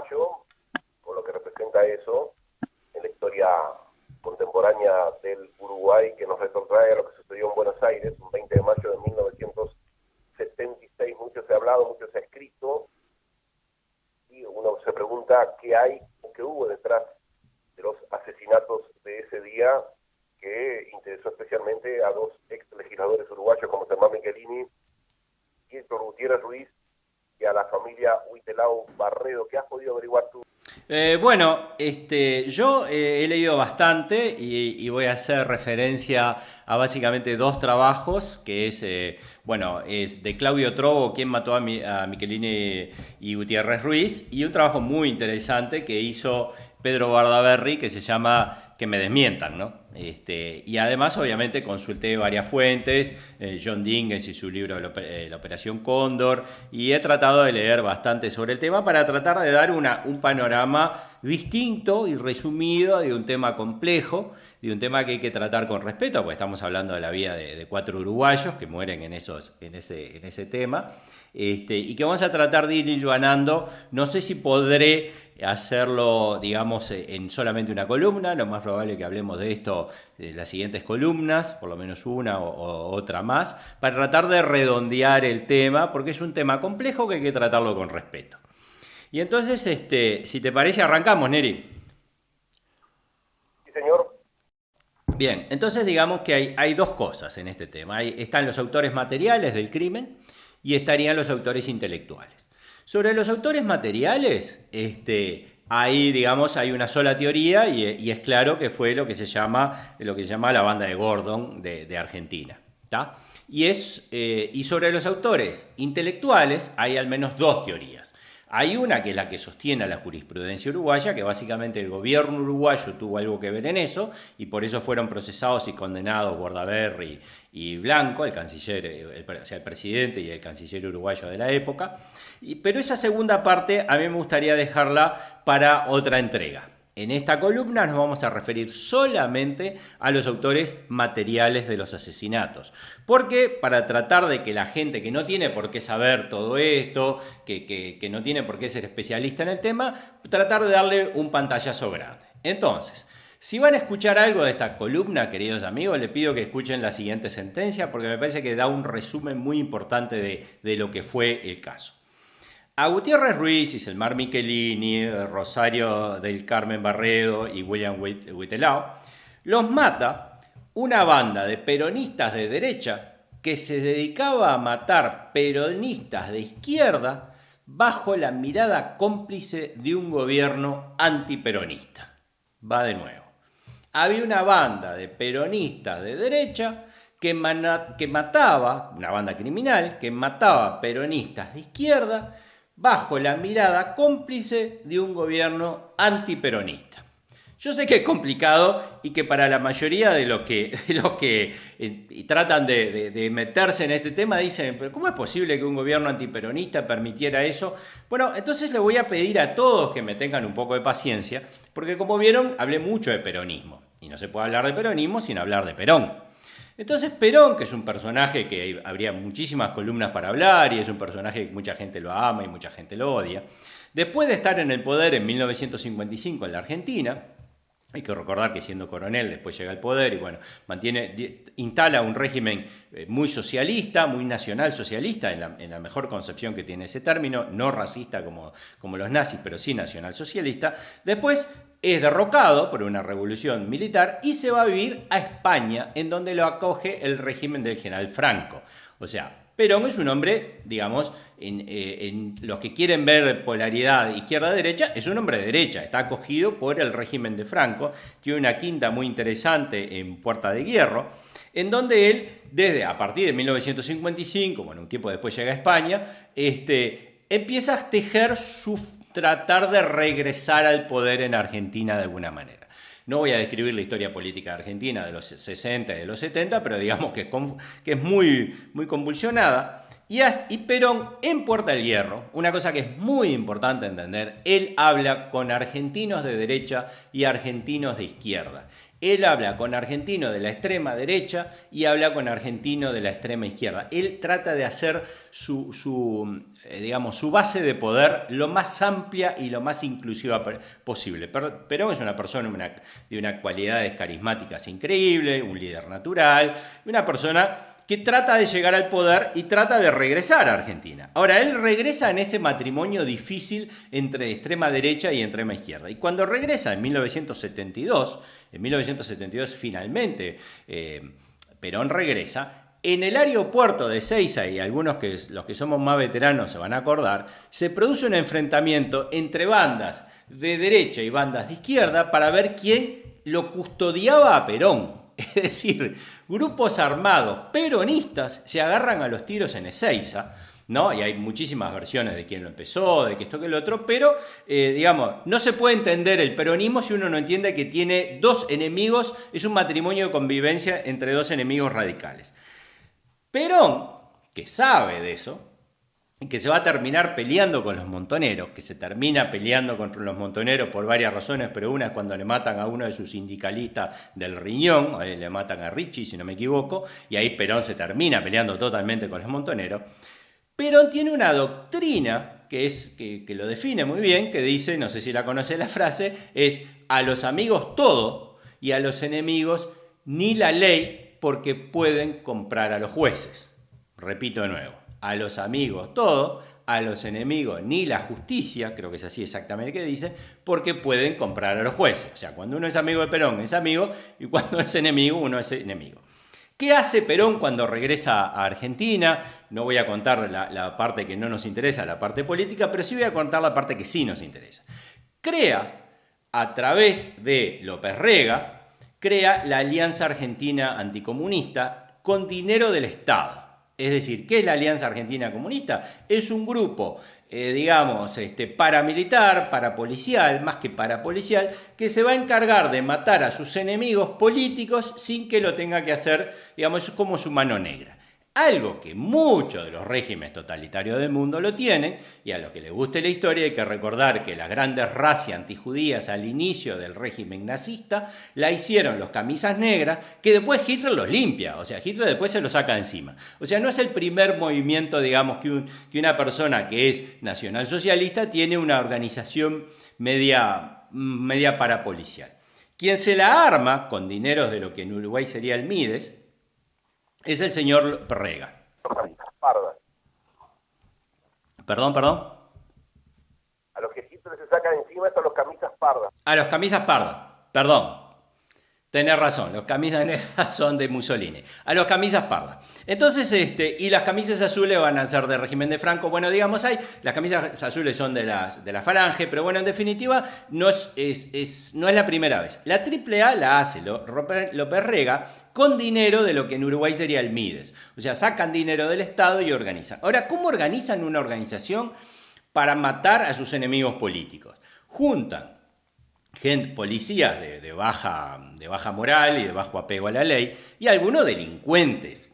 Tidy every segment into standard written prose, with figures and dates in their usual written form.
Mayo, con lo que representa eso en la historia contemporánea del Uruguay, que nos retrotrae a lo que sucedió en Buenos Aires, un 20 de mayo de 1976. Mucho se ha hablado, mucho se ha escrito, y uno se pregunta qué hay o qué hubo detrás de los asesinatos de ese día, que interesó especialmente a dos ex legisladores uruguayos como Germán Michelini y Héctor Gutiérrez Ruiz, y a la familia Huitelao Barredo. ¿Qué has podido averiguar tú? Yo he leído bastante y voy a hacer referencia a básicamente dos trabajos, que es de Claudio Trovo, quien mató a Michelini y Gutiérrez Ruiz, y un trabajo muy interesante que hizo Pedro Bardaberry, que se llama Que me desmientan, ¿no? Y además, obviamente, consulté varias fuentes, John Dinges y su libro La Operación Cóndor, y he tratado de leer bastante sobre el tema para tratar de dar un panorama distinto y resumido de un tema complejo, de un tema que hay que tratar con respeto, porque estamos hablando de la vida de cuatro uruguayos que mueren en ese tema, y que vamos a tratar de ir hilvanando. No sé si podré hacerlo, digamos, en solamente una columna. Lo más probable es que hablemos de esto en las siguientes columnas, por lo menos una o otra más, para tratar de redondear el tema, porque es un tema complejo que hay que tratarlo con respeto. Y entonces, si te parece, arrancamos, Neri. Sí, señor. Bien, entonces digamos que hay dos cosas en este tema. Están los autores materiales del crimen y estarían los autores intelectuales. Sobre los autores materiales, ahí, digamos, hay una sola teoría y es claro que fue lo que se llama la banda de Gordon de Argentina. ¿Tá? Y sobre los autores intelectuales hay al menos dos teorías. Hay una que es la que sostiene a la jurisprudencia uruguaya, que básicamente el gobierno uruguayo tuvo algo que ver en eso, y por eso fueron procesados y condenados Bordaberry y Blanco, el canciller, o sea, el presidente y el canciller uruguayo de la época. Pero esa segunda parte a mí me gustaría dejarla para otra entrega. En esta columna nos vamos a referir solamente a los autores materiales de los asesinatos. Porque para tratar de que la gente que no tiene por qué saber todo esto, que no tiene por qué ser especialista en el tema, tratar de darle un pantallazo grande. Entonces, si van a escuchar algo de esta columna, queridos amigos, les pido que escuchen la siguiente sentencia, porque me parece que da un resumen muy importante de lo que fue el caso. A Gutiérrez Ruiz, Iselmar Michelini, Rosario del Carmen Barredo y William Huitelao los mata una banda de peronistas de derecha que se dedicaba a matar peronistas de izquierda bajo la mirada cómplice de un gobierno antiperonista. Va de nuevo. Había una banda de peronistas de derecha que mataba, una banda criminal, que mataba peronistas de izquierda bajo la mirada cómplice de un gobierno antiperonista. Yo sé que es complicado y que para la mayoría de los que tratan de meterse en este tema dicen, pero ¿cómo es posible que un gobierno antiperonista permitiera eso? Bueno, entonces les voy a pedir a todos que me tengan un poco de paciencia, porque como vieron, hablé mucho de peronismo. Y no se puede hablar de peronismo sin hablar de Perón. Entonces Perón, que es un personaje que habría muchísimas columnas para hablar y es un personaje que mucha gente lo ama y mucha gente lo odia, después de estar en el poder en 1955 en la Argentina, hay que recordar que siendo coronel después llega al poder y bueno, instala un régimen muy socialista, muy nacional socialista, en la mejor concepción que tiene ese término, no racista como los nazis, pero sí nacional socialista. Después es derrocado por una revolución militar y se va a vivir a España, en donde lo acoge el régimen del general Franco. O sea, Perón es un hombre, digamos, en los que quieren ver polaridad izquierda-derecha, es un hombre de derecha, está acogido por el régimen de Franco, tiene una quinta muy interesante en Puerta de Hierro, en donde él, a partir de 1955, bueno, un tiempo después llega a España, empieza a tejer tratar de regresar al poder en Argentina de alguna manera. No voy a describir la historia política de Argentina de los 60 y de los 70, pero digamos que es muy, muy convulsionada. Y Perón en Puerta del Hierro, una cosa que es muy importante entender, él habla con argentinos de derecha y argentinos de izquierda. Él habla con argentinos de la extrema derecha y habla con argentinos de la extrema izquierda. Él trata de hacer digamos, su base de poder lo más amplia y lo más inclusiva posible. Perón es una persona de unas cualidades carismáticas increíbles, un líder natural, una persona que trata de llegar al poder y trata de regresar a Argentina. Ahora, él regresa en ese matrimonio difícil entre extrema derecha y extrema izquierda. Y cuando regresa en 1972 finalmente Perón regresa, en el aeropuerto de Ezeiza, y los que somos más veteranos se van a acordar, se produce un enfrentamiento entre bandas de derecha y bandas de izquierda para ver quién lo custodiaba a Perón. Es decir, grupos armados peronistas se agarran a los tiros en Ezeiza, ¿no? Y hay muchísimas versiones de quién lo empezó, de que esto que el otro, pero, digamos, no se puede entender el peronismo si uno no entiende que tiene dos enemigos, es un matrimonio de convivencia entre dos enemigos radicales. Perón, que sabe de eso, y que se va a terminar peleando con los montoneros, que se termina peleando contra los montoneros por varias razones, pero una es cuando le matan a uno de sus sindicalistas del Riñón, le matan a Ricci, si no me equivoco, y ahí Perón se termina peleando totalmente con los montoneros. Perón tiene una doctrina que lo define muy bien, que dice, no sé si la conoce la frase, es a los amigos todo y a los enemigos ni la ley porque pueden comprar a los jueces. Repito de nuevo. A los amigos todo, a los enemigos ni la justicia, creo que es así exactamente que dice, porque pueden comprar a los jueces. O sea, cuando uno es amigo de Perón es amigo y cuando es enemigo uno es enemigo. ¿Qué hace Perón cuando regresa a Argentina? No voy a contar la parte que no nos interesa, la parte política, pero sí voy a contar la parte que sí nos interesa. Crea, a través de López Rega, crea la Alianza Argentina Anticomunista con dinero del Estado. Es decir, ¿qué es la Alianza Argentina Comunista? Es un grupo, digamos, paramilitar, parapolicial, más que parapolicial, que se va a encargar de matar a sus enemigos políticos sin que lo tenga que hacer, digamos, es como su mano negra. Algo que muchos de los regímenes totalitarios del mundo lo tienen, y a los que les guste la historia hay que recordar que las grandes razias antijudías al inicio del régimen nazista la hicieron los camisas negras, que después Hitler los limpia, o sea, Hitler después se los saca encima. O sea, no es el primer movimiento, digamos, que una persona que es nacionalsocialista tiene una organización media parapolicial. Quien se la arma con dineros de lo que en Uruguay sería el Mides, es el señor López Rega. Perdón. A los que Hitler se sacan encima son los camisas pardas. A los camisas pardas, perdón. Tenés razón, los camisas negras son de Mussolini. A los camisas pardas. Entonces, y las camisas azules van a ser del régimen de Franco. Bueno, digamos, las camisas azules son de la Falange, pero bueno, en definitiva, no es la primera vez. La AAA la hace López Rega con dinero de lo que en Uruguay sería el Mides. O sea, sacan dinero del Estado y organizan. Ahora, ¿cómo organizan una organización para matar a sus enemigos políticos? Juntan policías de baja moral y de bajo apego a la ley, y algunos delincuentes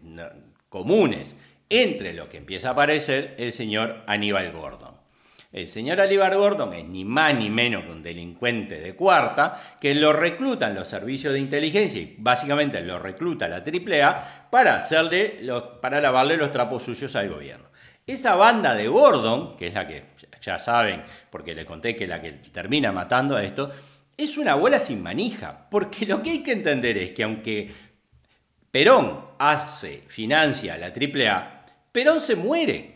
comunes, entre lo que empieza a aparecer el señor Aníbal Gordon. El señor Aníbal Gordon es ni más ni menos que un delincuente de cuarta, que lo reclutan los servicios de inteligencia y básicamente lo recluta la AAA para lavarle los trapos sucios al gobierno. Esa banda de Gordon, que es la que ya saben, porque le conté que la que termina matando a esto, es una bola sin manija, porque lo que hay que entender es que aunque Perón financia a la AAA, Perón se muere.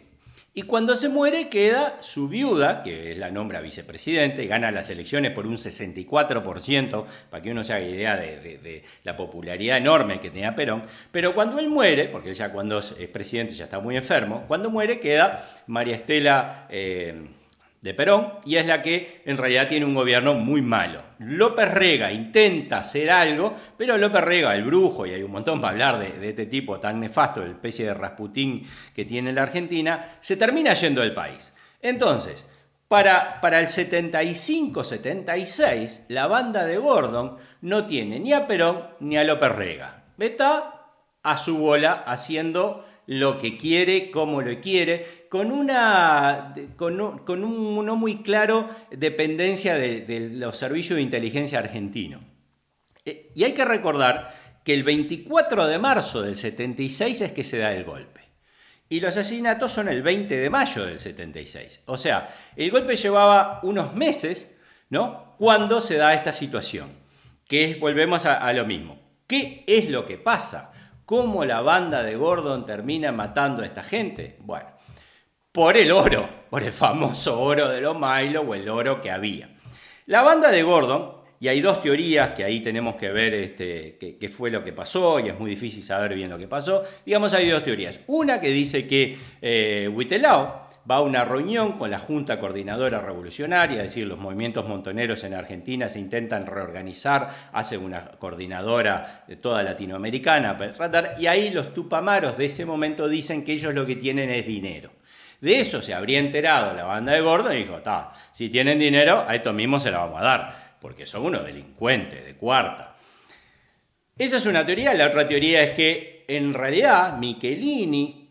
Y cuando se muere queda su viuda, que es la nombra vicepresidente, gana las elecciones por un 64%, para que uno se haga idea de la popularidad enorme que tenía Perón. Pero cuando él muere, porque él ya cuando es presidente ya está muy enfermo, cuando muere queda María Estela de Perón, y es la que en realidad tiene un gobierno muy malo. López Rega intenta hacer algo, pero López Rega, el brujo, y hay un montón para hablar de este tipo tan nefasto, el especie de Rasputín que tiene la Argentina, se termina yendo del país. Entonces, para el 75-76, la banda de Gordon no tiene ni a Perón ni a López Rega. Está a su bola haciendo lo que quiere, como lo quiere, con un no muy claro dependencia de los servicios de inteligencia argentinos. Y hay que recordar que el 24 de marzo del 76 es que se da el golpe. y los asesinatos son el 20 de mayo del 76. O sea, el golpe llevaba unos meses, ¿no?, cuando se da esta situación, que es, volvemos a lo mismo. ¿Qué es lo que pasa? ¿Cómo la banda de Gordon termina matando a esta gente? Bueno, por el oro, por el famoso oro de los Milo o el oro que había. La banda de Gordon, y hay dos teorías que ahí tenemos que ver qué fue lo que pasó, y es muy difícil saber bien lo que pasó. Digamos, hay dos teorías. Una que dice que Huitelao va a una reunión con la Junta Coordinadora Revolucionaria, es decir, los movimientos montoneros en Argentina se intentan reorganizar, hace una coordinadora de toda latinoamericana para tratar, y ahí los tupamaros de ese momento dicen que ellos lo que tienen es dinero. De eso se habría enterado la banda de Gordon y dijo, si tienen dinero, a estos mismos se la vamos a dar, porque son unos delincuentes de cuarta. Esa es una teoría. La otra teoría es que en realidad Michelini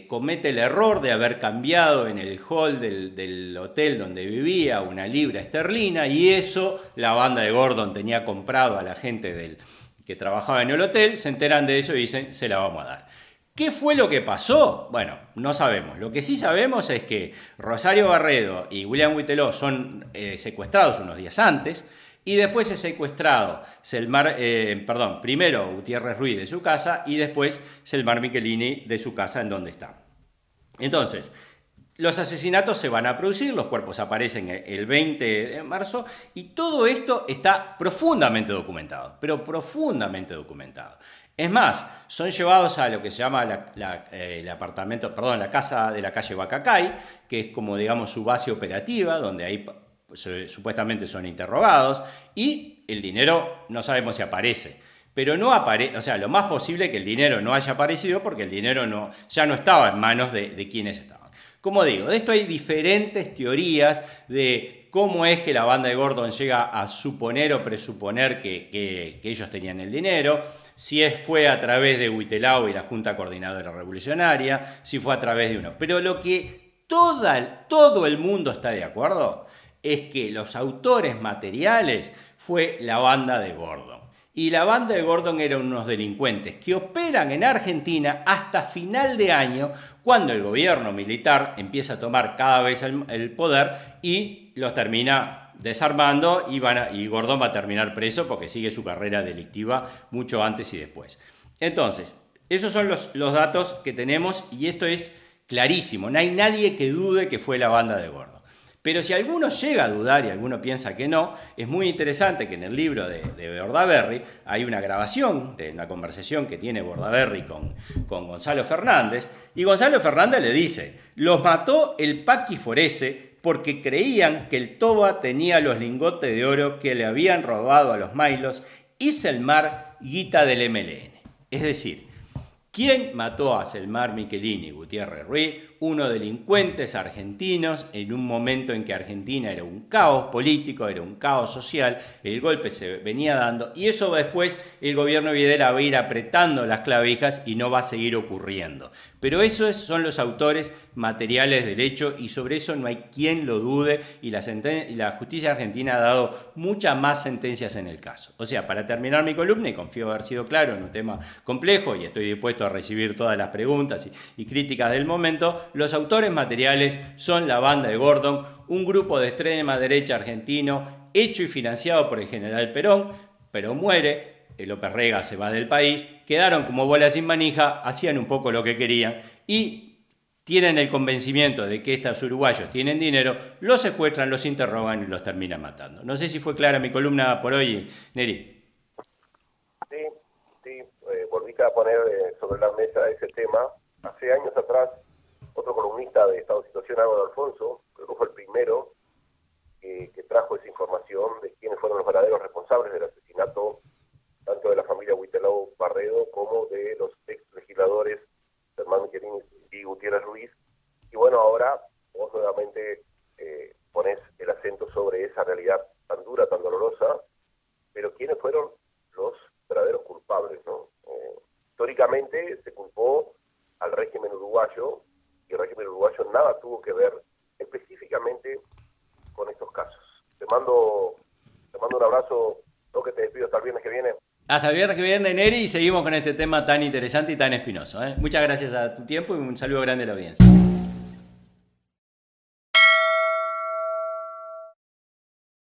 comete el error de haber cambiado en el hall del hotel donde vivía una libra esterlina, y eso la banda de Gordon tenía comprado a la gente que trabajaba en el hotel, se enteran de eso y dicen, se la vamos a dar. ¿Qué fue lo que pasó? Bueno, no sabemos. Lo que sí sabemos es que Rosario Barredo y William Whitelaw son secuestrados unos días antes, y después es secuestrado primero Gutiérrez Ruiz de su casa y después Selmar Michelini de su casa en donde está. Entonces, los asesinatos se van a producir, los cuerpos aparecen el 20 de marzo y todo esto está profundamente documentado, pero profundamente documentado. Es más, son llevados a lo que se llama la casa de la calle Bacacay, que es como, digamos, su base operativa, donde ahí supuestamente son interrogados, y el dinero no sabemos si aparece. Pero no aparece, o sea, lo más posible que el dinero no haya aparecido porque el dinero ya no estaba en manos de quienes estaban. Como digo, de esto hay diferentes teorías de cómo es que la banda de Gordon llega a suponer o presuponer que ellos tenían el dinero, si fue a través de Huitelao y la Junta Coordinadora Revolucionaria, si fue a través de uno. Pero lo que todo el mundo está de acuerdo es que los autores materiales fue la banda de Gordon. Y la banda de Gordon eran unos delincuentes que operan en Argentina hasta final de año, cuando el gobierno militar empieza a tomar cada vez el poder y los termina desarmando, y Gordon va a terminar preso porque sigue su carrera delictiva mucho antes y después. Entonces, esos son los datos que tenemos y esto es clarísimo. No hay nadie que dude que fue la banda de Gordon. Pero si alguno llega a dudar y alguno piensa que no, es muy interesante que en el libro de Bordaberry hay una grabación de una conversación que tiene Bordaberry con Gonzalo Fernández, y Gonzalo Fernández le dice, los mató el Paqui Forese porque creían que el Toba tenía los lingotes de oro que le habían robado a los Mailos y Selmar guita del MLN. Es decir, ¿quién mató a Selmar Michelini y Gutiérrez Ruiz? Unos delincuentes argentinos en un momento en que Argentina era un caos político, era un caos social, el golpe se venía dando y eso después el gobierno de Videla va a ir apretando las clavijas y no va a seguir ocurriendo. Pero esos son los autores materiales del hecho y sobre eso no hay quien lo dude y la justicia argentina ha dado muchas más sentencias en el caso. O sea, para terminar mi columna, y confío haber sido claro en un tema complejo y estoy dispuesto a recibir todas las preguntas y críticas del momento, los autores materiales son la banda de Gordon, un grupo de extrema derecha argentino hecho y financiado por el general Perón. Perón muere, López Rega se va del país, quedaron como bolas sin manija, hacían un poco lo que querían y tienen el convencimiento de que estos uruguayos tienen dinero, los secuestran, los interrogan y los terminan matando. No sé si fue clara mi columna por hoy, Neri. Sí, volviste a poner sobre la mesa ese tema. Hace años atrás, otro columnista de Estado de Situación, Álvaro Alfonso, creo que fue el primero que trajo esa información de quiénes fueron los verdaderos responsables del asesinato tanto de la familia Huitelao Barredo como de los ex legisladores Selmar Michelini y Gutiérrez Ruiz. Y bueno, ahora vos nuevamente pones el acento sobre esa realidad tan dura, tan dolorosa, pero quiénes fueron los verdaderos culpables, ¿no? Históricamente se culpó al régimen uruguayo y el régimen uruguayo nada tuvo que ver específicamente con estos casos. Te mando un abrazo, no, que te despido hasta el viernes que viene. Hasta el viernes que viene, Neri, y seguimos con este tema tan interesante y tan espinoso. Muchas gracias a tu tiempo y un saludo grande a la audiencia.